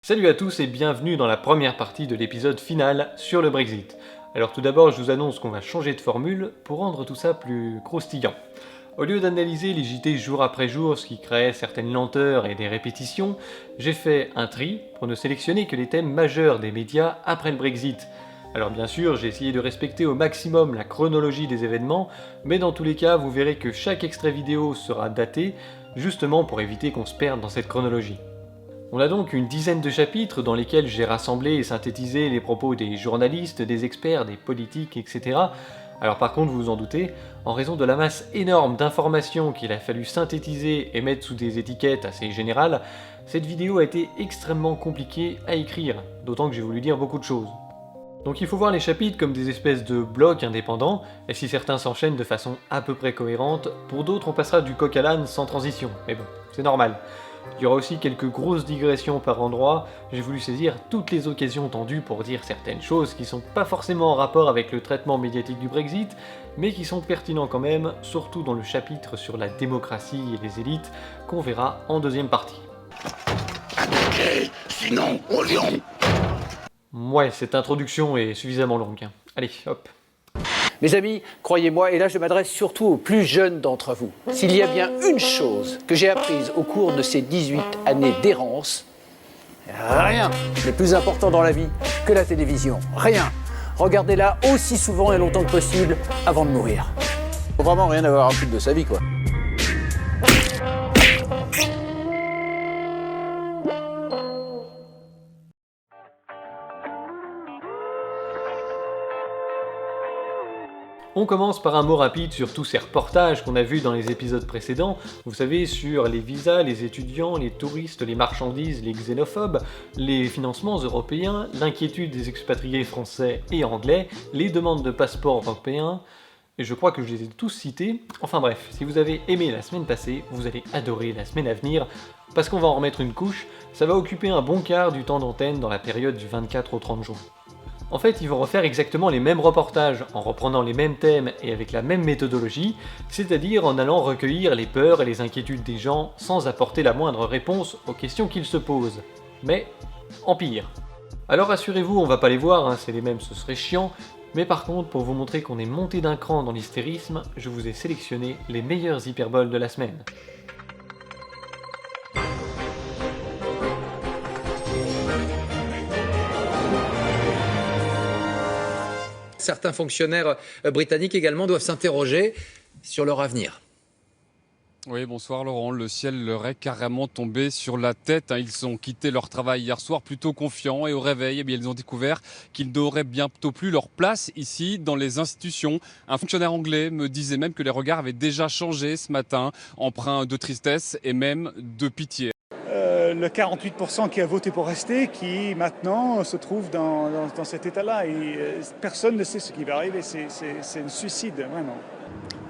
Salut à tous et bienvenue dans la première partie de l'épisode final sur le Brexit. Alors tout d'abord, je vous annonce qu'on va changer de formule pour rendre tout ça plus croustillant. Au lieu d'analyser les JT jour après jour, ce qui créait certaines lenteurs et des répétitions, j'ai fait un tri pour ne sélectionner que les thèmes majeurs des médias après le Brexit. Alors bien sûr, j'ai essayé de respecter au maximum la chronologie des événements, mais dans tous les cas, vous verrez que chaque extrait vidéo sera daté, justement pour éviter qu'on se perde dans cette chronologie. On a donc une dizaine de chapitres dans lesquels j'ai rassemblé et synthétisé les propos des journalistes, des experts, des politiques, etc. Alors par contre, vous vous en doutez, en raison de la masse énorme d'informations qu'il a fallu synthétiser et mettre sous des étiquettes assez générales, cette vidéo a été extrêmement compliquée à écrire, d'autant que j'ai voulu dire beaucoup de choses. Donc il faut voir les chapitres comme des espèces de blocs indépendants, et si certains s'enchaînent de façon à peu près cohérente, pour d'autres on passera du coq à l'âne sans transition, mais bon, c'est normal. Il y aura aussi quelques grosses digressions par endroit, j'ai voulu saisir toutes les occasions tendues pour dire certaines choses qui sont pas forcément en rapport avec le traitement médiatique du Brexit, mais qui sont pertinents quand même, surtout dans le chapitre sur la démocratie et les élites, qu'on verra en deuxième partie. Attaquez, sinon au lion. Ouais, cette introduction est suffisamment longue. Allez, hop. Mes amis, croyez-moi, et là je m'adresse surtout aux plus jeunes d'entre vous, s'il y a bien une chose que j'ai apprise au cours de ces 18 années d'errance, rien n'est plus important dans la vie que la télévision. Rien. Regardez-la aussi souvent et longtemps que possible avant de mourir. Faut vraiment rien avoir à foutre de sa vie, quoi. On commence par un mot rapide sur tous ces reportages qu'on a vus dans les épisodes précédents, vous savez, sur les visas, les étudiants, les touristes, les marchandises, les xénophobes, les financements européens, l'inquiétude des expatriés français et anglais, les demandes de passeports européens, et je crois que je les ai tous cités. Enfin bref, si vous avez aimé la semaine passée, vous allez adorer la semaine à venir, parce qu'on va en remettre une couche, ça va occuper un bon quart du temps d'antenne dans la période du 24 au 30 juin. En fait, ils vont refaire exactement les mêmes reportages, en reprenant les mêmes thèmes et avec la même méthodologie, c'est-à-dire en allant recueillir les peurs et les inquiétudes des gens sans apporter la moindre réponse aux questions qu'ils se posent. Mais en pire. Alors rassurez-vous, on va pas les voir, c'est les mêmes, ce serait chiant, mais par contre, pour vous montrer qu'on est monté d'un cran dans l'hystérisme, je vous ai sélectionné les meilleurs hyperboles de la semaine. Certains fonctionnaires britanniques également doivent s'interroger sur leur avenir. Oui, bonsoir Laurent. Le ciel leur est carrément tombé sur la tête. Ils ont quitté leur travail hier soir plutôt confiants et au réveil, ils ont découvert qu'ils n'auraient bientôt plus leur place ici dans les institutions. Un fonctionnaire anglais me disait même que les regards avaient déjà changé ce matin, empreints de tristesse et même de pitié. Le 48% qui a voté pour rester, qui maintenant se trouve dans cet état-là. Et personne ne sait ce qui va arriver, c'est un suicide, vraiment.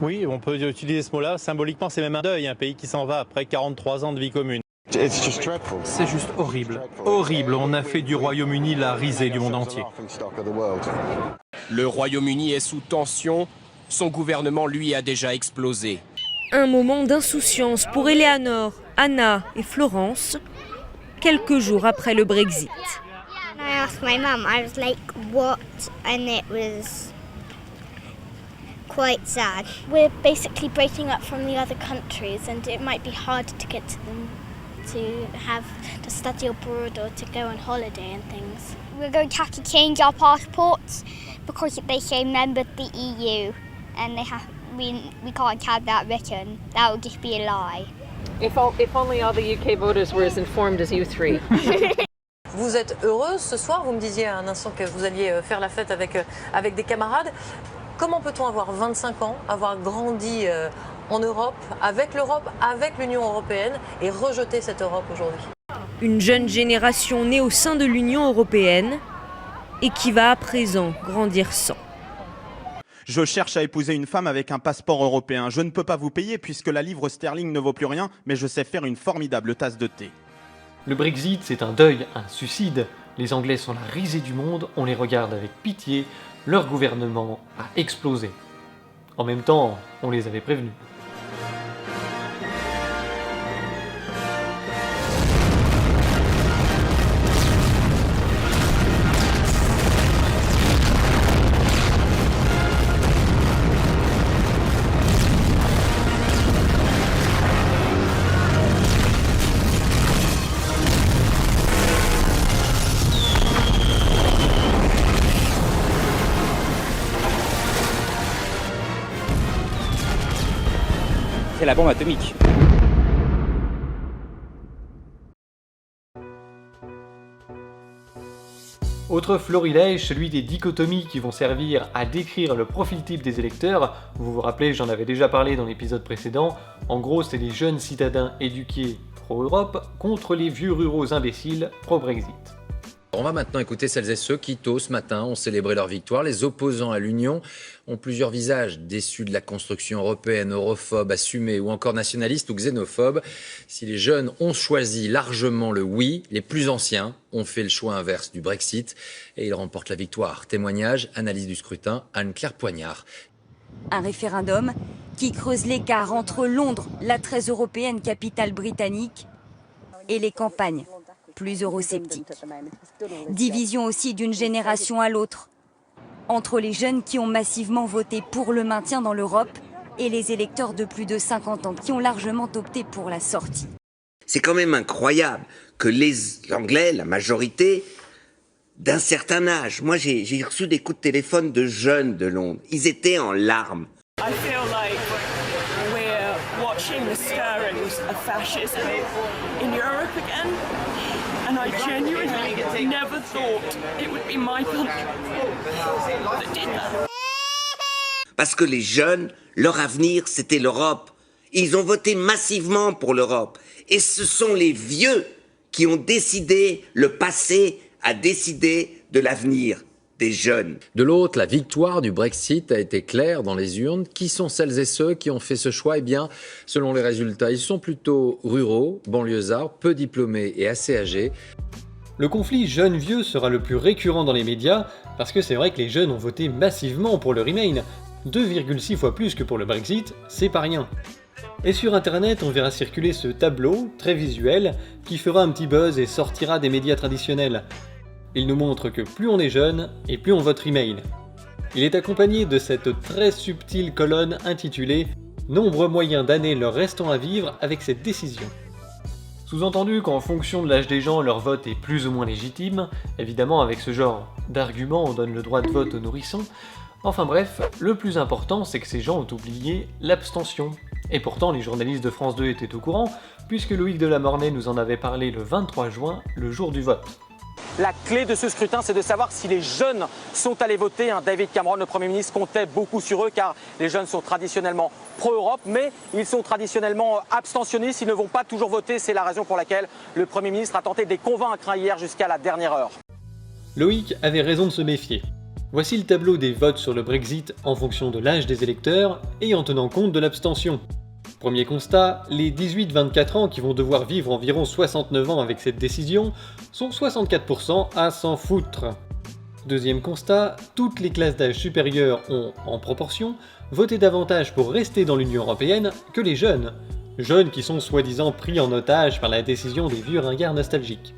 Oui, on peut utiliser ce mot-là. Symboliquement, c'est même un deuil, un pays qui s'en va après 43 ans de vie commune. C'est juste horrible. Horrible, on a fait du Royaume-Uni la risée du monde entier. Le Royaume-Uni est sous tension, son gouvernement lui a déjà explosé. Un moment d'insouciance pour Eleanor, Anna et Florence, quelques jours après le Brexit. I asked my mum, I was like, what? And it was quite sad. We're basically breaking up from the other countries and it might be hard to get to them to have to study abroad or to go on holiday and things. We're going to have to change our passports because they say member of the EU and we can't have that written. That would just be a lie. If only all the UK voters were as informed as you three. Vous êtes heureuse ce soir, vous me disiez à un instant que vous alliez faire la fête avec des camarades. Comment peut-on avoir 25 ans, avoir grandi en Europe, avec l'Union européenne et rejeter cette Europe aujourd'hui? Une jeune génération née au sein de l'Union européenne et qui va à présent grandir sans. Je cherche à épouser une femme avec un passeport européen. Je ne peux pas vous payer puisque la livre sterling ne vaut plus rien, mais je sais faire une formidable tasse de thé. Le Brexit, c'est un deuil, un suicide. Les Anglais sont la risée du monde, on les regarde avec pitié, leur gouvernement a explosé. En même temps, on les avait prévenus. la bombe atomique. Autre florilège, celui des dichotomies qui vont servir à décrire le profil type des électeurs. Vous vous rappelez, j'en avais déjà parlé dans l'épisode précédent. En gros, c'est les jeunes citadins éduqués pro-Europe contre les vieux ruraux imbéciles pro-Brexit. On va maintenant écouter celles et ceux qui, tôt ce matin, ont célébré leur victoire. Les opposants à l'Union ont plusieurs visages, déçus de la construction européenne, europhobes, assumés ou encore nationalistes ou xénophobes. Si les jeunes ont choisi largement le oui, les plus anciens ont fait le choix inverse du Brexit et ils remportent la victoire. Témoignage, analyse du scrutin, Anne-Claire Poignard. Un référendum qui creuse l'écart entre Londres, la très européenne capitale britannique, et les campagnes plus eurosceptiques. Division aussi d'une génération à l'autre, entre les jeunes qui ont massivement voté pour le maintien dans l'Europe et les électeurs de plus de 50 ans qui ont largement opté pour la sortie. C'est quand même incroyable que les Anglais, la majorité, d'un certain âge, moi j'ai reçu des coups de téléphone de jeunes de Londres, ils étaient en larmes. I feel like we're watching the stirrings of fascism in Europe again, and I genuinely never thought it would be my country that did that. Parce que les jeunes, leur avenir, c'était l'Europe. Ils ont voté massivement pour l'Europe. Et ce sont les vieux qui ont décidé, le passé a décidé de l'avenir des jeunes. De l'autre, la victoire du Brexit a été claire dans les urnes. Qui sont celles et ceux qui ont fait ce choix? Eh bien, selon les résultats, ils sont plutôt ruraux, banlieusards, peu diplômés et assez âgés. Le conflit jeunes-vieux sera le plus récurrent dans les médias, parce que c'est vrai que les jeunes ont voté massivement pour le Remain. 2,6 fois plus que pour le Brexit, c'est pas rien. Et sur internet, on verra circuler ce tableau, très visuel, qui fera un petit buzz et sortira des médias traditionnels. Il nous montre que plus on est jeune, et plus on vote Remain. Il est accompagné de cette très subtile colonne intitulée « Nombre moyen d'années leur restant à vivre avec cette décision ». Sous-entendu qu'en fonction de l'âge des gens, leur vote est plus ou moins légitime, évidemment avec ce genre d'argument on donne le droit de vote aux nourrissons. Enfin bref, le plus important c'est que ces gens ont oublié l'abstention. Et pourtant les journalistes de France 2 étaient au courant, puisque Loïc Delamornay nous en avait parlé le 23 juin, le jour du vote. La clé de ce scrutin, c'est de savoir si les jeunes sont allés voter. David Cameron, le Premier ministre, comptait beaucoup sur eux car les jeunes sont traditionnellement pro-Europe, mais ils sont traditionnellement abstentionnistes. Ils ne vont pas toujours voter. C'est la raison pour laquelle le Premier ministre a tenté de les convaincre hier jusqu'à la dernière heure. Loïc avait raison de se méfier. Voici le tableau des votes sur le Brexit en fonction de l'âge des électeurs et en tenant compte de l'abstention. Premier constat, les 18-24 ans qui vont devoir vivre environ 69 ans avec cette décision sont 64% à s'en foutre. Deuxième constat, toutes les classes d'âge supérieures ont, en proportion, voté davantage pour rester dans l'Union Européenne que les jeunes. Jeunes qui sont soi-disant pris en otage par la décision des vieux ringards nostalgiques.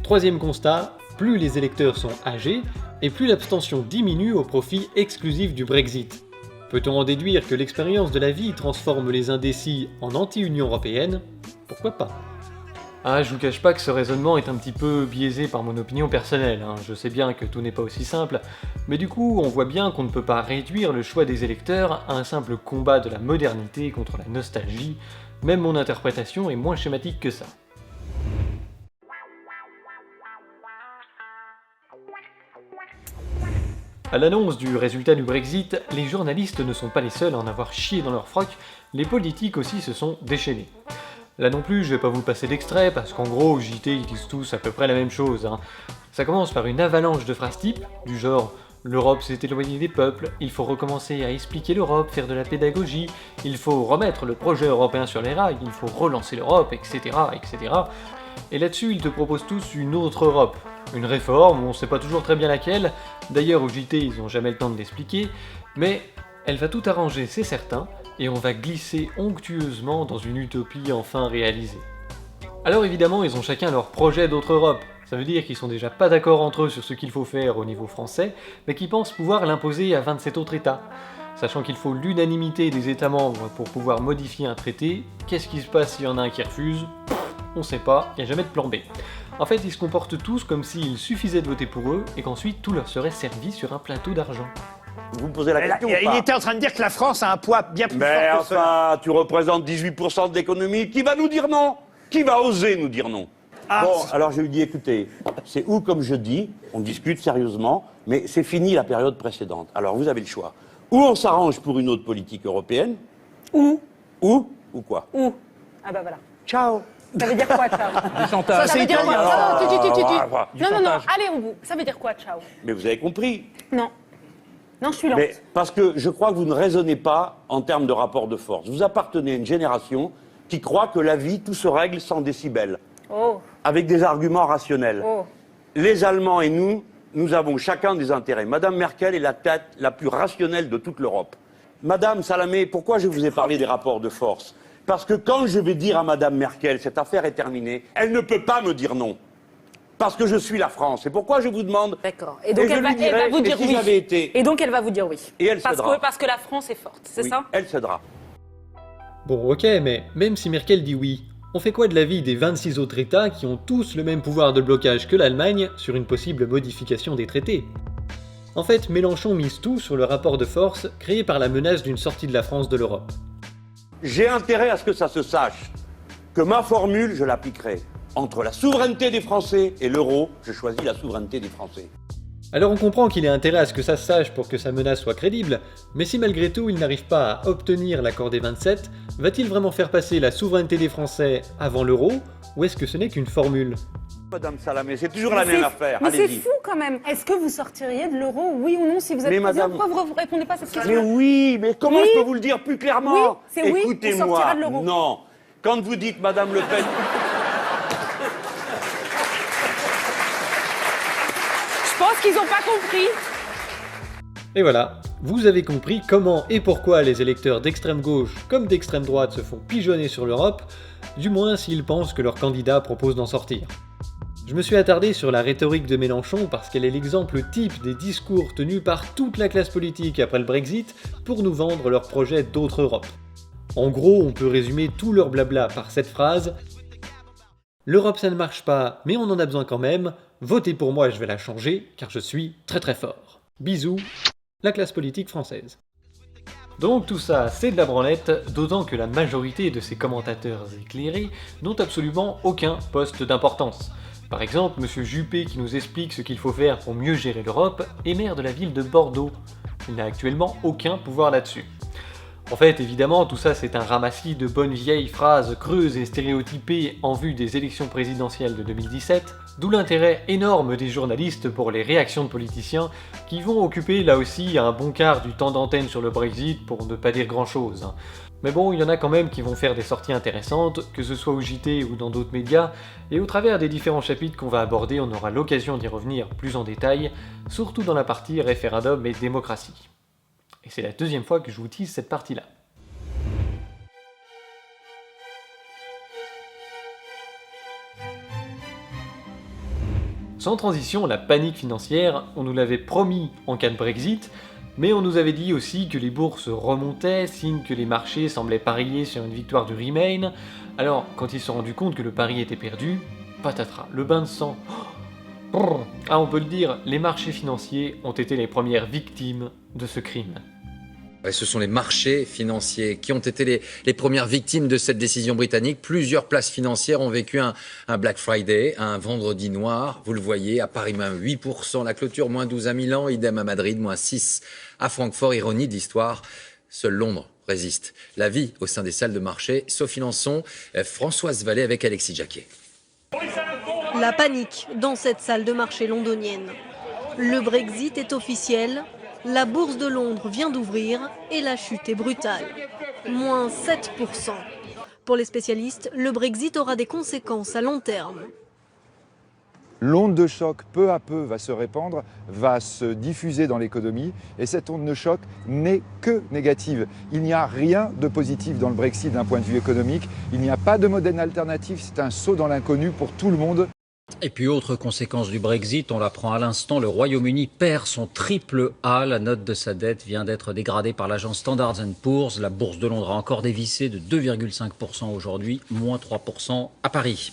Troisième constat, plus les électeurs sont âgés, et plus l'abstention diminue au profit exclusif du Brexit. Peut-on en déduire que l'expérience de la vie transforme les indécis en anti-Union Européenne? Pourquoi pas? Ah, je vous cache pas que ce raisonnement est un petit peu biaisé par mon opinion personnelle, Je sais bien que tout n'est pas aussi simple, mais du coup, on voit bien qu'on ne peut pas réduire le choix des électeurs à un simple combat de la modernité contre la nostalgie, même mon interprétation est moins schématique que ça. À l'annonce du résultat du Brexit, les journalistes ne sont pas les seuls à en avoir chié dans leur froc, les politiques aussi se sont déchaînés. Là non plus, je vais pas vous passer d'extrait, parce qu'en gros, au JT, ils disent tous à peu près la même chose. Ça commence par une avalanche de phrases types, du genre « L'Europe s'est éloignée des peuples, il faut recommencer à expliquer l'Europe, faire de la pédagogie, il faut remettre le projet européen sur les rails, il faut relancer l'Europe, etc. etc. » Et là-dessus, ils te proposent tous une autre Europe. Une réforme, on sait pas toujours très bien laquelle, d'ailleurs au JT ils ont jamais le temps de l'expliquer, mais elle va tout arranger, c'est certain, et on va glisser onctueusement dans une utopie enfin réalisée. Alors évidemment, ils ont chacun leur projet d'autre Europe, ça veut dire qu'ils sont déjà pas d'accord entre eux sur ce qu'il faut faire au niveau français, mais qu'ils pensent pouvoir l'imposer à 27 autres États. Sachant qu'il faut l'unanimité des États membres pour pouvoir modifier un traité, qu'est-ce qui se passe s'il y en a un qui refuse? On sait pas, y a jamais de plan B. En fait, ils se comportent tous comme s'il suffisait de voter pour eux et qu'ensuite tout leur serait servi sur un plateau d'argent. Vous me posez la question ou Il pas? était en train de dire que la France a un poids bien plus Mais fort que cela. enfin, tu représentes 18% de l'économie. Qui va nous dire non? Qui va oser nous dire non? Bon, alors je lui dis, écoutez, c'est où comme je dis, on discute sérieusement, mais c'est fini la période précédente. Alors vous avez le choix. Ou on s'arrange pour une autre politique européenne. Ou quoi? Ou. Ah bah voilà. Ciao. Ça veut dire quoi, ciao? Du chantage. Ça veut dire quoi? Ah, Non, ah, du non, chantage. allez au bout. Ça veut dire quoi, ciao? Mais vous avez compris. Non. Non, je suis lente. Mais parce que je crois que vous ne raisonnez pas en termes de rapport de force. Vous appartenez à une génération qui croit que la vie, tout se règle sans décibels, Oh. avec des arguments rationnels. Oh. Les Allemands et nous avons chacun des intérêts. Madame Merkel est la tête la plus rationnelle de toute l'Europe. Madame Salamé, pourquoi je vous ai parlé des rapports de force? Parce que quand je vais dire à Madame Merkel, cette affaire est terminée, elle ne peut pas me dire non. Parce que je suis la France. Et pourquoi je vous demande? D'accord. Et donc je elle va lui dirai, vous dire et si oui. j'avais été... Et donc elle va vous dire oui. Et elle cédera. Parce que la France est forte, c'est Oui, ça? elle cédera. Bon, ok, mais même si Merkel dit oui, on fait quoi de l'avis des 26 autres États qui ont tous le même pouvoir de blocage que l'Allemagne sur une possible modification des traités? En fait, Mélenchon mise tout sur le rapport de force créé par la menace d'une sortie de la France de l'Europe. J'ai intérêt à ce que ça se sache, que ma formule, je l'appliquerai. Entre la souveraineté des Français et l'euro, je choisis la souveraineté des Français. Alors on comprend qu'il ait intérêt à ce que ça se sache pour que sa menace soit crédible, mais si malgré tout il n'arrive pas à obtenir l'accord des 27, va-t-il vraiment faire passer la souveraineté des Français avant l'euro, ou est-ce que ce n'est qu'une formule? Madame Salamé, c'est toujours la même affaire, Mais c'est allez-y. fou quand même. Est-ce que vous sortiriez de l'euro, oui ou non, si vous êtes Mais président? madame- Pourquoi vous ne répondez pas à cette question? Mais oui, mais comment Oui. je peux vous le dire plus clairement? Oui, c'est oui, on Écoutez-moi, sortira de l'euro. non. Quand vous dites Madame Le Pen... Je pense qu'ils n'ont pas compris. Et voilà, vous avez compris comment et pourquoi les électeurs d'extrême gauche comme d'extrême droite se font pigeonner sur l'Europe, du moins s'ils pensent que leur candidat propose d'en sortir. Je me suis attardé sur la rhétorique de Mélenchon parce qu'elle est l'exemple type des discours tenus par toute la classe politique après le Brexit pour nous vendre leur projet d'autre Europe. En gros, on peut résumer tout leur blabla par cette phrase: l'Europe ça ne marche pas, mais on en a besoin quand même, votez pour moi, je vais la changer, car je suis très très fort. Bisous, la classe politique française. Donc tout ça, c'est de la branlette, d'autant que la majorité de ces commentateurs éclairés n'ont absolument aucun poste d'importance. Par exemple, Monsieur Juppé qui nous explique ce qu'il faut faire pour mieux gérer l'Europe est maire de la ville de Bordeaux. Il n'a actuellement aucun pouvoir là-dessus. En fait, évidemment, tout ça c'est un ramassis de bonnes vieilles phrases creuses et stéréotypées en vue des élections présidentielles de 2017, d'où l'intérêt énorme des journalistes pour les réactions de politiciens qui vont occuper là aussi un bon quart du temps d'antenne sur le Brexit pour ne pas dire grand chose. Mais bon, il y en a quand même qui vont faire des sorties intéressantes, que ce soit au JT ou dans d'autres médias, et au travers des différents chapitres qu'on va aborder, on aura l'occasion d'y revenir plus en détail, surtout dans la partie référendum et démocratie. Et c'est la deuxième fois que je vous tease cette partie-là. Sans transition, la panique financière, on nous l'avait promis en cas de Brexit, mais on nous avait dit aussi que les bourses remontaient, signe que les marchés semblaient parier sur une victoire du Remain. Alors, quand ils se sont rendus compte que le pari était perdu, patatras, le bain de sang. Ah, on peut le dire, les marchés financiers ont été les premières victimes de ce crime. Ouais, ce sont les marchés financiers qui ont été les premières victimes de cette décision britannique. Plusieurs places financières ont vécu un Black Friday, un vendredi noir. Vous le voyez, à Paris, moins 8%, la clôture, moins 12 à Milan, idem à Madrid, moins 6 à Francfort. Ironie de l'histoire, seul Londres résiste. La vie au sein des salles de marché, Sophie Lançon, Françoise Vallée avec Alexis Jacquet. La panique dans cette salle de marché londonienne. Le Brexit est officiel. La bourse de Londres vient d'ouvrir et la chute est brutale. Moins 7%. Pour les spécialistes, le Brexit aura des conséquences à long terme. L'onde de choc, peu à peu, va se répandre, va se diffuser dans l'économie. Et cette onde de choc n'est que négative. Il n'y a rien de positif dans le Brexit d'un point de vue économique. Il n'y a pas de modèle alternatif. C'est un saut dans l'inconnu pour tout le monde. Et puis autre conséquence du Brexit, on l'apprend à l'instant, le Royaume-Uni perd son triple A. La note de sa dette vient d'être dégradée par l'agence Standard & Poor's. La bourse de Londres a encore dévissé de 2,5% aujourd'hui, moins 3% à Paris.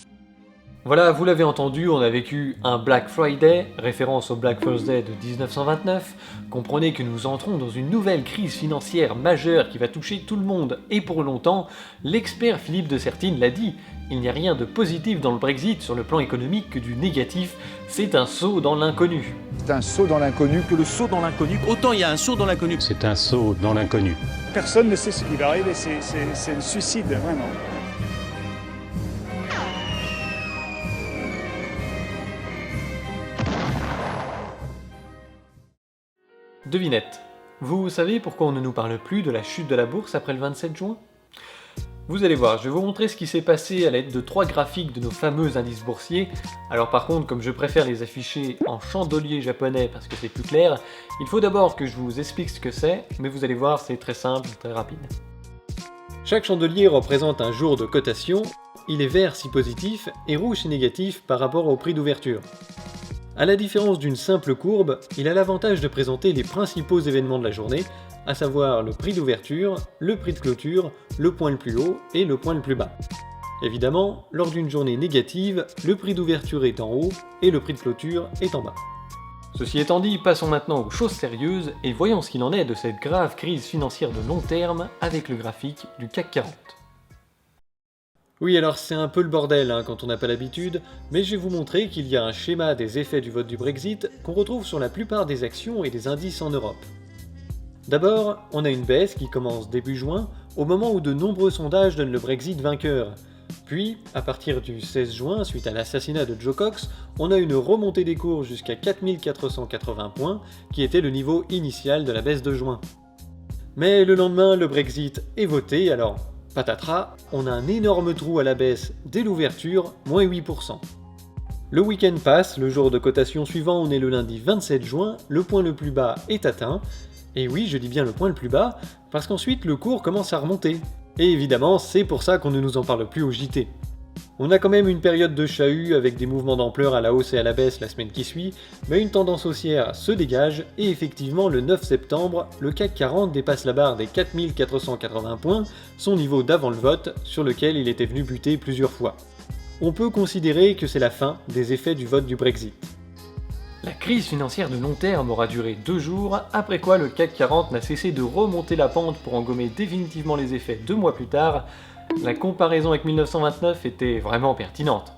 Voilà, vous l'avez entendu, on a vécu un Black Friday, référence au Black Thursday de 1929. Comprenez que nous entrons dans une nouvelle crise financière majeure qui va toucher tout le monde et pour longtemps. L'expert Philippe de Sertine l'a dit, il n'y a rien de positif dans le Brexit sur le plan économique que du négatif, c'est un saut dans l'inconnu. C'est un saut dans l'inconnu. Que le saut dans l'inconnu, autant il y a un saut dans l'inconnu. C'est un saut dans l'inconnu. Personne ne sait ce qui va arriver, c'est le suicide, vraiment. Devinette. Vous savez pourquoi on ne nous parle plus de la chute de la bourse après le 27 juin ? Vous allez voir, je vais vous montrer ce qui s'est passé à l'aide de 3 graphiques de nos fameux indices boursiers. Alors par contre, comme je préfère les afficher en chandelier japonais parce que c'est plus clair, il faut d'abord que je vous explique ce que c'est, mais vous allez voir, c'est très simple, très rapide. Chaque chandelier représente un jour de cotation, il est vert si positif et rouge si négatif par rapport au prix d'ouverture. À la différence d'une simple courbe, il a l'avantage de présenter les principaux événements de la journée, à savoir le prix d'ouverture, le prix de clôture, le point le plus haut et le point le plus bas. Évidemment, lors d'une journée négative, le prix d'ouverture est en haut et le prix de clôture est en bas. Ceci étant dit, passons maintenant aux choses sérieuses et voyons ce qu'il en est de cette grave crise financière de long terme avec le graphique du CAC 40. Oui, alors c'est un peu le bordel quand on n'a pas l'habitude, mais je vais vous montrer qu'il y a un schéma des effets du vote du Brexit qu'on retrouve sur la plupart des actions et des indices en Europe. D'abord, on a une baisse qui commence début juin, au moment où de nombreux sondages donnent le Brexit vainqueur. Puis, à partir du 16 juin, suite à l'assassinat de Joe Cox, on a une remontée des cours jusqu'à 4480 points, qui était le niveau initial de la baisse de juin. Mais le lendemain, le Brexit est voté, alors patatras, on a un énorme trou à la baisse dès l'ouverture, moins 8%. Le week-end passe, le jour de cotation suivant, on est le lundi 27 juin, le point le plus bas est atteint, et oui, je dis bien le point le plus bas, parce qu'ensuite le cours commence à remonter. Et évidemment, c'est pour ça qu'on ne nous en parle plus au JT. On a quand même une période de chahut avec des mouvements d'ampleur à la hausse et à la baisse la semaine qui suit, mais une tendance haussière se dégage, et effectivement le 9 septembre, le CAC 40 dépasse la barre des 4480 points, son niveau d'avant le vote, sur lequel il était venu buter plusieurs fois. On peut considérer que c'est la fin des effets du vote du Brexit. La crise financière de long terme aura duré 2 jours, après quoi le CAC 40 n'a cessé de remonter la pente pour engommer définitivement les effets 2 mois plus tard. La comparaison avec 1929 était vraiment pertinente.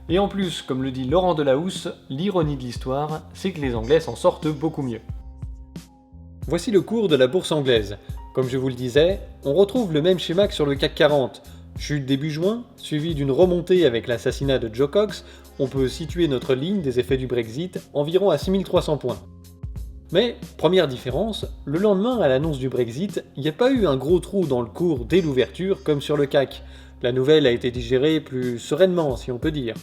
Et en plus, comme le dit Laurent Delahousse, l'ironie de l'histoire, c'est que les Anglais s'en sortent beaucoup mieux. Voici le cours de la bourse anglaise. Comme je vous le disais, on retrouve le même schéma que sur le CAC 40. Chute début juin, suivie d'une remontée avec l'assassinat de Joe Cox, on peut situer notre ligne des effets du Brexit environ à 6300 points. Mais, première différence, le lendemain à l'annonce du Brexit, il n'y a pas eu un gros trou dans le cours dès l'ouverture comme sur le CAC. La nouvelle a été digérée plus sereinement, si on peut dire.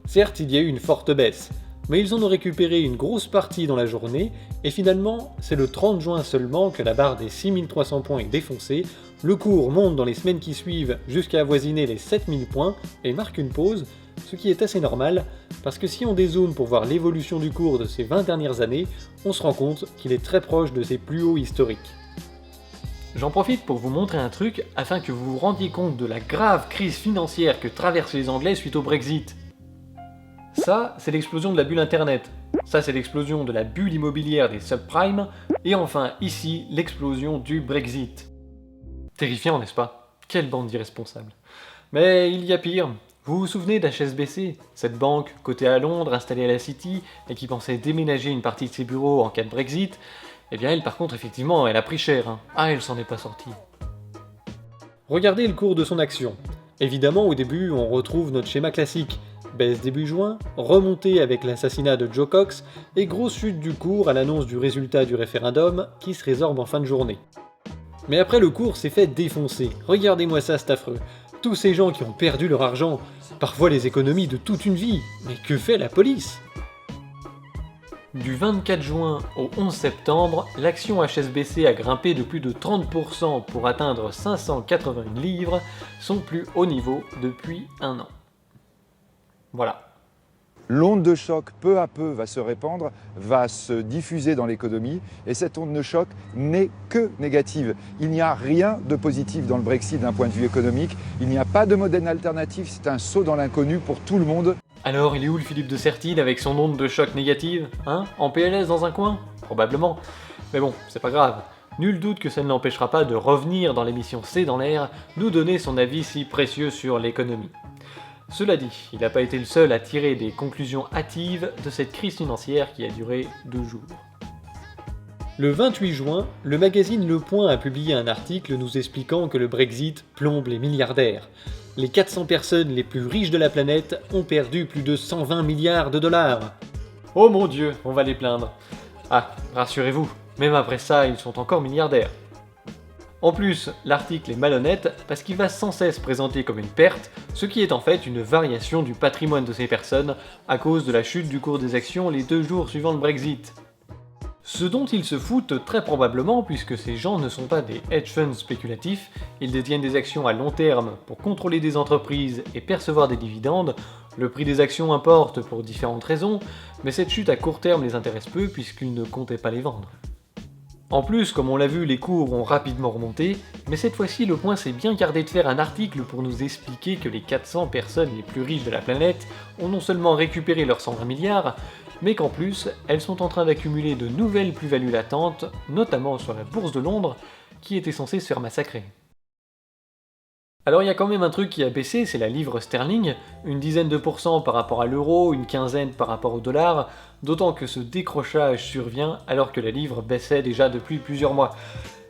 Certes, il y a eu une forte baisse, mais ils en ont récupéré une grosse partie dans la journée, et finalement, c'est le 30 juin seulement que la barre des 6300 points est défoncée, le cours monte dans les semaines qui suivent jusqu'à avoisiner les 7000 points et marque une pause, ce qui est assez normal, parce que si on dézoome pour voir l'évolution du cours de ces 20 dernières années, on se rend compte qu'il est très proche de ses plus hauts historiques. J'en profite pour vous montrer un truc afin que vous vous rendiez compte de la grave crise financière que traversent les Anglais suite au Brexit. Ça, c'est l'explosion de la bulle internet. Ça, c'est l'explosion de la bulle immobilière des subprimes. Et enfin, ici, l'explosion du Brexit. Terrifiant, n'est-ce pas? Quelle bande d'irresponsables. Mais il y a pire. Vous vous souvenez d'HSBC, cette banque cotée à Londres, installée à la City, et qui pensait déménager une partie de ses bureaux en cas de Brexit? Eh bien elle par contre effectivement, elle a pris cher. Ah, elle s'en est pas sortie. Regardez le cours de son action. Évidemment au début on retrouve notre schéma classique. Baisse début juin, remontée avec l'assassinat de Joe Cox, et grosse chute du cours à l'annonce du résultat du référendum, qui se résorbe en fin de journée. Mais après le cours s'est fait défoncer. Regardez-moi ça, c'est affreux. Tous ces gens qui ont perdu leur argent, parfois les économies de toute une vie, mais que fait la police? Du 24 juin au 11 septembre, l'action HSBC a grimpé de plus de 30% pour atteindre 581 livres, son plus haut niveau depuis un an. Voilà. L'onde de choc, peu à peu, va se répandre, va se diffuser dans l'économie, et cette onde de choc n'est que négative. Il n'y a rien de positif dans le Brexit d'un point de vue économique, il n'y a pas de modèle alternatif, c'est un saut dans l'inconnu pour tout le monde. Alors, il est où le Philippe de Sertine avec son onde de choc négative? Hein? En PLS dans un coin? Probablement. Mais bon, c'est pas grave. Nul doute que ça ne l'empêchera pas de revenir dans l'émission C'est dans l'air, nous donner son avis si précieux sur l'économie. Cela dit, il n'a pas été le seul à tirer des conclusions hâtives de cette crise financière qui a duré 2 jours. Le 28 juin, le magazine Le Point a publié un article nous expliquant que le Brexit plombe les milliardaires. Les 400 personnes les plus riches de la planète ont perdu plus de 120 milliards de dollars. Oh mon Dieu, on va les plaindre. Ah, rassurez-vous, même après ça, ils sont encore milliardaires. En plus, l'article est malhonnête parce qu'il va sans cesse présenter comme une perte, ce qui est en fait une variation du patrimoine de ces personnes à cause de la chute du cours des actions les 2 jours suivant le Brexit. Ce dont ils se foutent très probablement puisque ces gens ne sont pas des hedge funds spéculatifs, ils détiennent des actions à long terme pour contrôler des entreprises et percevoir des dividendes. Le prix des actions importe pour différentes raisons, mais cette chute à court terme les intéresse peu puisqu'ils ne comptaient pas les vendre. En plus, comme on l'a vu, les cours ont rapidement remonté, mais cette fois-ci, Le Point s'est bien gardé de faire un article pour nous expliquer que les 400 personnes les plus riches de la planète ont non seulement récupéré leurs 120 milliards, mais qu'en plus, elles sont en train d'accumuler de nouvelles plus-values latentes, notamment sur la bourse de Londres, qui était censée se faire massacrer. Alors il y a quand même un truc qui a baissé, c'est la livre sterling, une dizaine de % par rapport à l'euro, une quinzaine par rapport au dollar, d'autant que ce décrochage survient alors que la livre baissait déjà depuis plusieurs mois.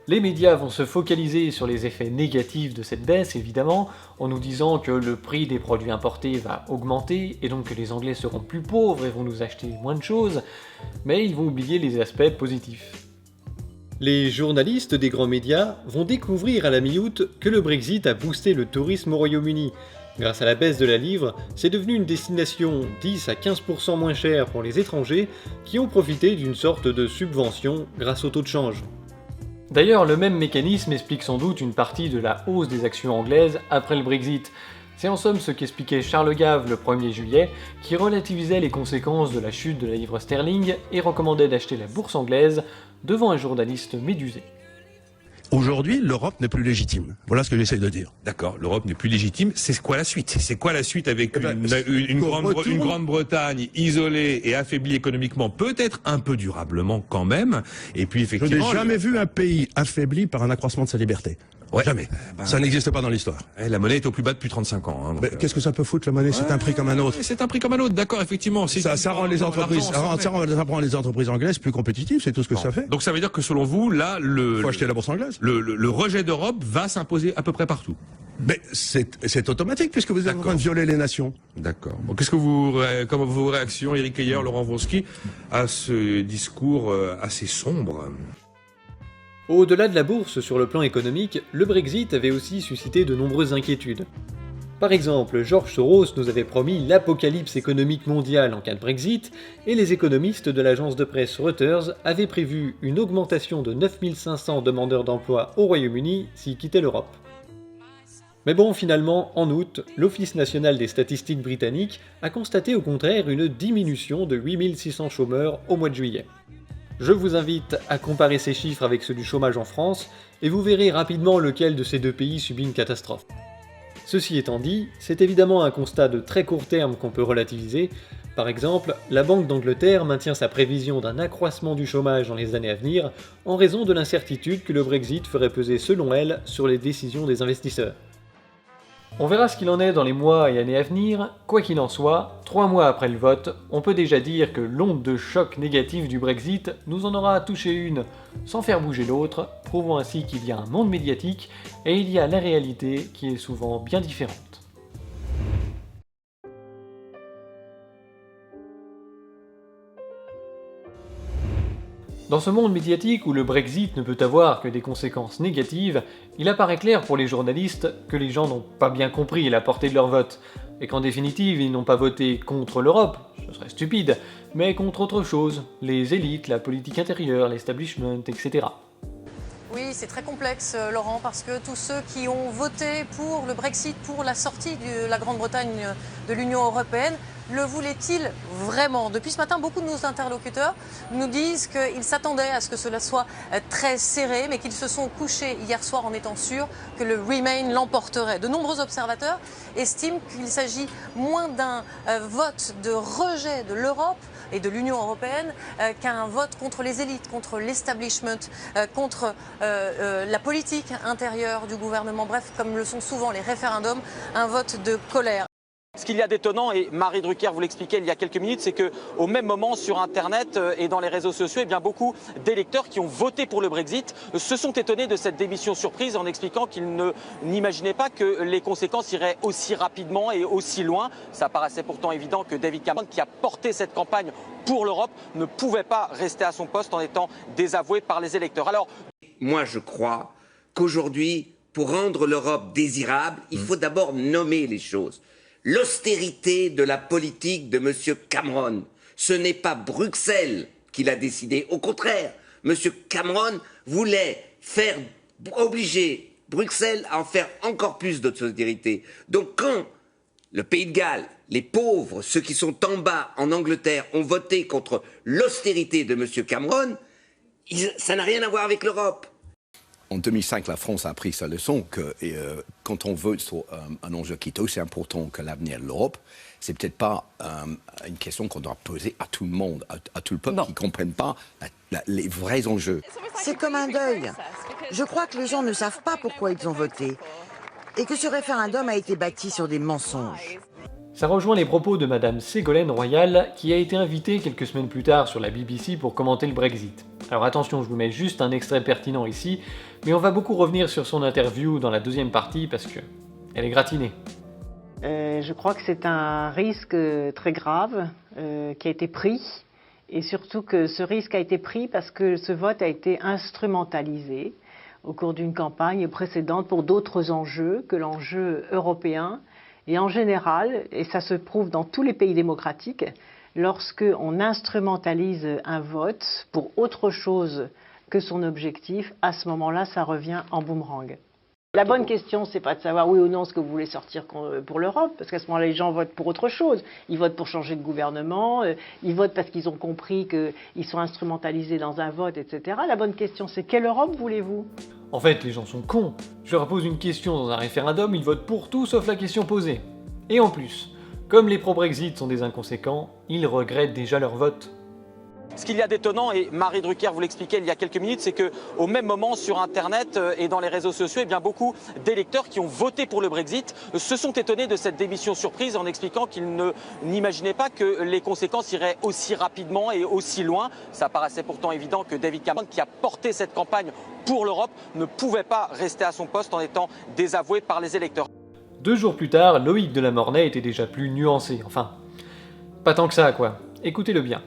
Les médias vont se focaliser sur les effets négatifs de cette baisse, évidemment, en nous disant que le prix des produits importés va augmenter, et donc que les Anglais seront plus pauvres et vont nous acheter moins de choses, mais ils vont oublier les aspects positifs. Les journalistes des grands médias vont découvrir à la mi-août que le Brexit a boosté le tourisme au Royaume-Uni. Grâce à la baisse de la livre, c'est devenu une destination 10 à 15% moins chère pour les étrangers qui ont profité d'une sorte de subvention grâce au taux de change. D'ailleurs, le même mécanisme explique sans doute une partie de la hausse des actions anglaises après le Brexit. C'est en somme ce qu'expliquait Charles Gave le 1er juillet, qui relativisait les conséquences de la chute de la livre sterling et recommandait d'acheter la bourse anglaise devant un journaliste médusé. Aujourd'hui, l'Europe n'est plus légitime. Voilà ce que j'essaie de dire. D'accord, l'Europe n'est plus légitime. C'est quoi la suite? C'est quoi la suite avec une Grande-Bretagne isolée et affaiblie économiquement, peut-être un peu durablement quand même, et puis effectivement... Je n'ai jamais vu un pays affaibli par un accroissement de sa liberté. Ouais. Jamais. Ça n'existe pas dans l'histoire. La monnaie est au plus bas depuis 35 ans. Hein, qu'est-ce que ça peut foutre, la monnaie? C'est un prix comme un autre. C'est un prix comme un autre, d'accord, effectivement. Ça rend les entreprises, ça rend les entreprises anglaises plus compétitives, c'est tout ce que ça fait. Donc ça veut dire que selon vous, là, faut acheter la bourse anglaise. Le rejet d'Europe va s'imposer à peu près partout. Mais c'est automatique puisque vous êtes en train de violer les nations. D'accord. Bon, qu'est-ce que comment vos réactions, Éric Heyer, Laurent Wronski, à ce discours assez sombre? Au-delà de la bourse sur le plan économique, le Brexit avait aussi suscité de nombreuses inquiétudes. Par exemple, George Soros nous avait promis l'apocalypse économique mondiale en cas de Brexit, et les économistes de l'agence de presse Reuters avaient prévu une augmentation de 9500 demandeurs d'emploi au Royaume-Uni s'ils quittaient l'Europe. Mais bon, finalement, en août, l'Office national des statistiques britanniques a constaté au contraire une diminution de 8600 chômeurs au mois de juillet. Je vous invite à comparer ces chiffres avec ceux du chômage en France, et vous verrez rapidement lequel de ces deux pays subit une catastrophe. Ceci étant dit, c'est évidemment un constat de très court terme qu'on peut relativiser. Par exemple, la Banque d'Angleterre maintient sa prévision d'un accroissement du chômage dans les années à venir, en raison de l'incertitude que le Brexit ferait peser selon elle sur les décisions des investisseurs. On verra ce qu'il en est dans les mois et années à venir. Quoi qu'il en soit, 3 mois après le vote, on peut déjà dire que l'onde de choc négatif du Brexit nous en aura touché une, sans faire bouger l'autre, prouvant ainsi qu'il y a un monde médiatique et il y a la réalité qui est souvent bien différente. Dans ce monde médiatique où le Brexit ne peut avoir que des conséquences négatives, il apparaît clair pour les journalistes que les gens n'ont pas bien compris la portée de leur vote, et qu'en définitive ils n'ont pas voté contre l'Europe, ce serait stupide, mais contre autre chose, les élites, la politique intérieure, l'establishment, etc. Oui, c'est très complexe, Laurent, parce que tous ceux qui ont voté pour le Brexit, pour la sortie de la Grande-Bretagne de l'Union européenne, le voulait-il vraiment? Depuis ce matin, beaucoup de nos interlocuteurs nous disent qu'ils s'attendaient à ce que cela soit très serré, mais qu'ils se sont couchés hier soir en étant sûrs que le Remain l'emporterait. De nombreux observateurs estiment qu'il s'agit moins d'un vote de rejet de l'Europe et de l'Union européenne qu'un vote contre les élites, contre l'establishment, contre la politique intérieure du gouvernement. Bref, comme le sont souvent les référendums, un vote de colère. Ce qu'il y a d'étonnant, et Marie Drucker vous l'expliquait il y a quelques minutes, c'est qu'au même moment sur Internet et dans les réseaux sociaux, eh bien, beaucoup d'électeurs qui ont voté pour le Brexit se sont étonnés de cette démission surprise en expliquant qu'ils n'imaginaient pas que les conséquences iraient aussi rapidement et aussi loin. Ça paraissait pourtant évident que David Cameron, qui a porté cette campagne pour l'Europe, ne pouvait pas rester à son poste en étant désavoué par les électeurs. Alors, moi, je crois qu'aujourd'hui, pour rendre l'Europe désirable, il faut d'abord nommer les choses. L'austérité de la politique de M. Cameron, ce n'est pas Bruxelles qui l'a décidé. Au contraire, M. Cameron voulait obliger Bruxelles à en faire encore plus d'austérité. Donc quand le Pays de Galles, les pauvres, ceux qui sont en bas en Angleterre, ont voté contre l'austérité de M. Cameron, ça n'a rien à voir avec l'Europe. En 2005, la France a appris sa leçon que quand on vote sur un enjeu qui est aussi important que l'avenir de l'Europe, c'est peut-être pas une question qu'on doit poser à tout le monde, à tout le peuple qui ne comprennent pas les vrais enjeux. C'est comme un deuil. Je crois que les gens ne savent pas pourquoi ils ont voté et que ce référendum a été bâti sur des mensonges. Ça rejoint les propos de Madame Ségolène Royal, qui a été invitée quelques semaines plus tard sur la BBC pour commenter le Brexit. Alors attention, je vous mets juste un extrait pertinent ici, mais on va beaucoup revenir sur son interview dans la deuxième partie parce que elle est gratinée. Je crois que c'est un risque très grave qui a été pris, et surtout que ce risque a été pris parce que ce vote a été instrumentalisé au cours d'une campagne précédente pour d'autres enjeux que l'enjeu européen. Et en général, et ça se prouve dans tous les pays démocratiques, lorsqu'on instrumentalise un vote pour autre chose que son objectif, à ce moment-là, ça revient en boomerang. La bonne question, c'est pas de savoir oui ou non ce que vous voulez sortir pour l'Europe, parce qu'à ce moment-là, les gens votent pour autre chose. Ils votent pour changer de gouvernement, ils votent parce qu'ils ont compris qu'ils sont instrumentalisés dans un vote, etc. La bonne question, c'est quelle Europe voulez-vous ? En fait, les gens sont cons. Je leur pose une question dans un référendum, ils votent pour tout sauf la question posée. Et en plus, comme les pro-Brexit sont des inconséquents, ils regrettent déjà leur vote. ce qu'il y a d'étonnant, et Marie Drucker vous l'expliquait il y a quelques minutes, c'est qu'au même moment sur Internet et dans les réseaux sociaux, eh bien, beaucoup d'électeurs qui ont voté pour le Brexit se sont étonnés de cette démission surprise en expliquant qu'ils n'imaginaient pas que les conséquences iraient aussi rapidement et aussi loin. Ça paraissait pourtant évident que David Cameron, qui a porté cette campagne pour l'Europe, ne pouvait pas rester à son poste en étant désavoué par les électeurs. 2 jours plus tard, Loïc de la Mornay était déjà plus nuancé, enfin, pas tant que ça quoi, écoutez-le bien.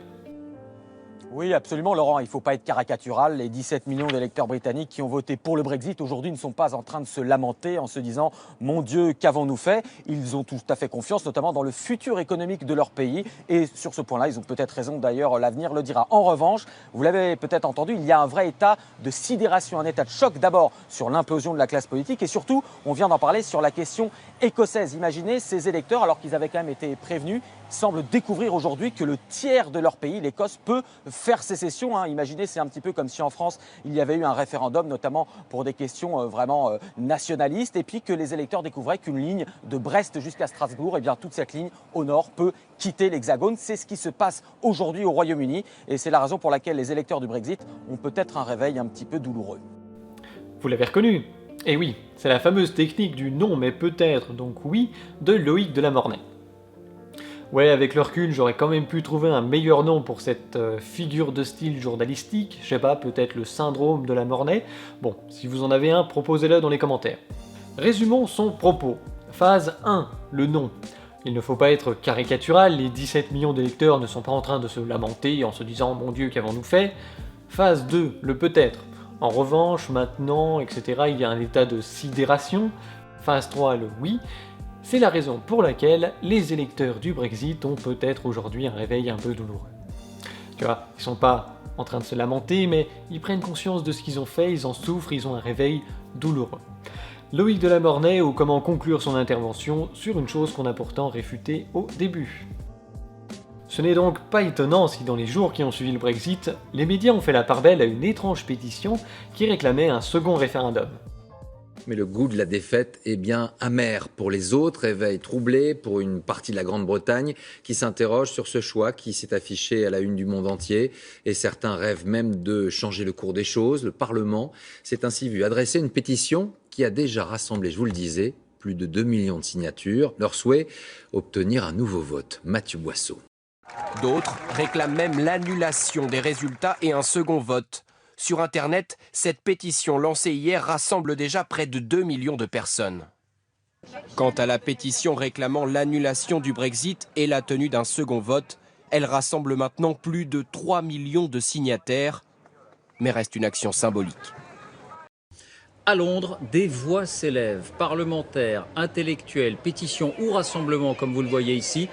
Oui, absolument, Laurent, il ne faut pas être caricatural. Les 17 millions d'électeurs britanniques qui ont voté pour le Brexit aujourd'hui ne sont pas en train de se lamenter en se disant « Mon Dieu, qu'avons-nous fait ?» Ils ont tout à fait confiance, notamment dans le futur économique de leur pays. Et sur ce point-là, ils ont peut-être raison, d'ailleurs, l'avenir le dira. En revanche, vous l'avez peut-être entendu, il y a un vrai état de sidération, un état de choc d'abord sur l'implosion de la classe politique et surtout, on vient d'en parler, sur la question écossaise. Imaginez ces électeurs, alors qu'ils avaient quand même été prévenus, semblent découvrir aujourd'hui que le tiers de leur pays, l'Écosse, peut faire sécession. Imaginez, c'est un petit peu comme si en France, il y avait eu un référendum, notamment pour des questions vraiment nationalistes, et puis que les électeurs découvraient qu'une ligne de Brest jusqu'à Strasbourg, et bien toute cette ligne au nord peut quitter l'Hexagone. C'est ce qui se passe aujourd'hui au Royaume-Uni, et c'est la raison pour laquelle les électeurs du Brexit ont peut-être un réveil un petit peu douloureux. Vous l'avez reconnu ? Eh oui, c'est la fameuse technique du non mais peut-être, donc oui, de Loïc de la Mornay. Ouais, avec le recul, j'aurais quand même pu trouver un meilleur nom pour cette figure de style journalistique, je sais pas, peut-être le syndrome de la Mornay. Bon, si vous en avez un, proposez-le dans les commentaires. Résumons son propos. Phase 1, le non. Il ne faut pas être caricatural, les 17 millions d'électeurs ne sont pas en train de se lamenter en se disant « Mon Dieu, qu'avons-nous fait ?» Phase 2, le peut-être. En revanche, maintenant, etc., il y a un état de sidération. Phase 3, le oui. C'est la raison pour laquelle les électeurs du Brexit ont peut-être aujourd'hui un réveil un peu douloureux. Tu vois, ils sont pas en train de se lamenter, mais ils prennent conscience de ce qu'ils ont fait, ils en souffrent, ils ont un réveil douloureux. Loïc de la Mornay, ou comment conclure son intervention sur une chose qu'on a pourtant réfutée au début. Ce n'est donc pas étonnant si dans les jours qui ont suivi le Brexit, les médias ont fait la part belle à une étrange pétition qui réclamait un second référendum. Mais le goût de la défaite est bien amer pour les autres, réveil troublé pour une partie de la Grande-Bretagne qui s'interroge sur ce choix qui s'est affiché à la une du monde entier. Et certains rêvent même de changer le cours des choses. Le Parlement s'est ainsi vu adresser une pétition qui a déjà rassemblé, je vous le disais, plus de 2 millions de signatures. Leur souhait, obtenir un nouveau vote. Mathieu Boisseau. D'autres réclament même l'annulation des résultats et un second vote. Sur Internet, cette pétition lancée hier rassemble déjà près de 2 millions de personnes. Quant à la pétition réclamant l'annulation du Brexit et la tenue d'un second vote, elle rassemble maintenant plus de 3 millions de signataires, mais reste une action symbolique. À Londres, des voix s'élèvent, parlementaires, intellectuels, pétitions ou rassemblements, comme vous le voyez ici,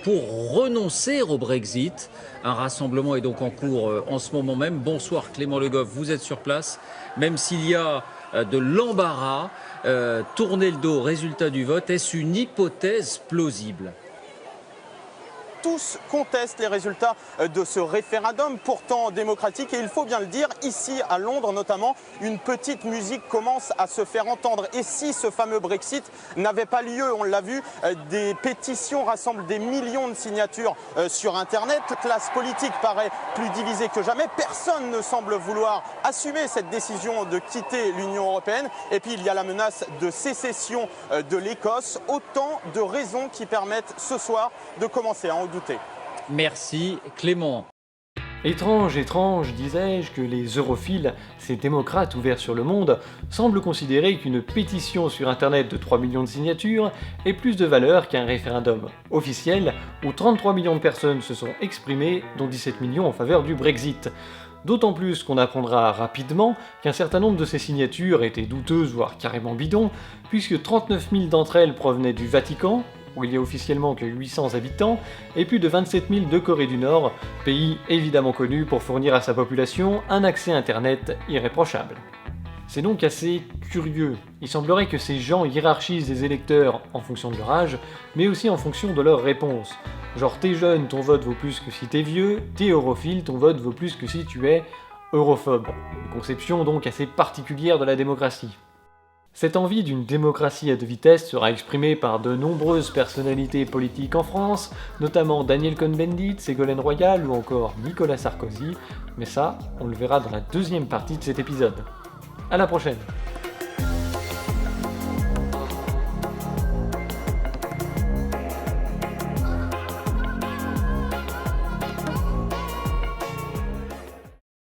pour renoncer au Brexit. Un rassemblement est donc en cours en ce moment même. Bonsoir Clément Le Goff, vous êtes sur place. Même s'il y a de l'embarras, tourner le dos au résultat du vote, est-ce une hypothèse plausible ? Tous contestent les résultats de ce référendum pourtant démocratique et il faut bien le dire, ici à Londres notamment, une petite musique commence à se faire entendre. Et si ce fameux Brexit n'avait pas lieu, on l'a vu, des pétitions rassemblent des millions de signatures sur Internet. La classe politique paraît plus divisée que jamais. Personne ne semble vouloir assumer cette décision de quitter l'Union européenne. Et puis il y a la menace de sécession de l'Écosse. Autant de raisons qui permettent ce soir de commencer à en douter. Merci Clément. Étrange, disais-je, que les europhiles, ces démocrates ouverts sur le monde, semblent considérer qu'une pétition sur Internet de 3 millions de signatures ait plus de valeur qu'un référendum officiel où 33 millions de personnes se sont exprimées, dont 17 millions en faveur du Brexit. D'autant plus qu'on apprendra rapidement qu'un certain nombre de ces signatures étaient douteuses, voire carrément bidons, puisque 39 000 d'entre elles provenaient du Vatican, où il n'y a officiellement que 800 habitants, et plus de 27 000 de Corée du Nord, pays évidemment connu pour fournir à sa population un accès Internet irréprochable. C'est donc assez curieux. Il semblerait que ces gens hiérarchisent les électeurs en fonction de leur âge, mais aussi en fonction de leurs réponses. Genre t'es jeune, ton vote vaut plus que si t'es vieux, t'es europhile, ton vote vaut plus que si tu es europhobe. Une conception donc assez particulière de la démocratie. Cette envie d'une démocratie à deux vitesses sera exprimée par de nombreuses personnalités politiques en France, notamment Daniel Cohn-Bendit, Ségolène Royal ou encore Nicolas Sarkozy, mais ça, on le verra dans la deuxième partie de cet épisode. À la prochaine!